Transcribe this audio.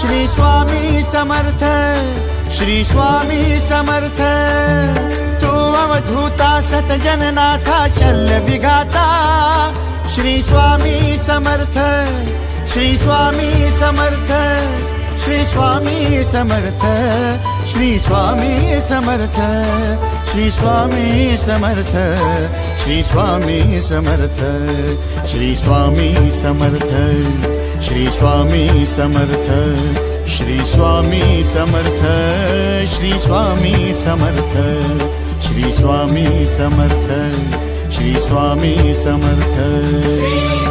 Shri Swami Samarth, Shri Swami Samarth. Tu अवधूता सतजननाथा Shalya विघाता, Shri Swami Samarth, Shri Swami Samarth, Shri Swami Samarth, Shri Swami Samarth, Shri Swami Samarth, Shri Swami Samarth, Shri Swami Samarth, Shri Swami Samarth, Shri Swami Samarth, Shri Swami Samarth, Shri Swami Samarth, Shri Swami Samarth.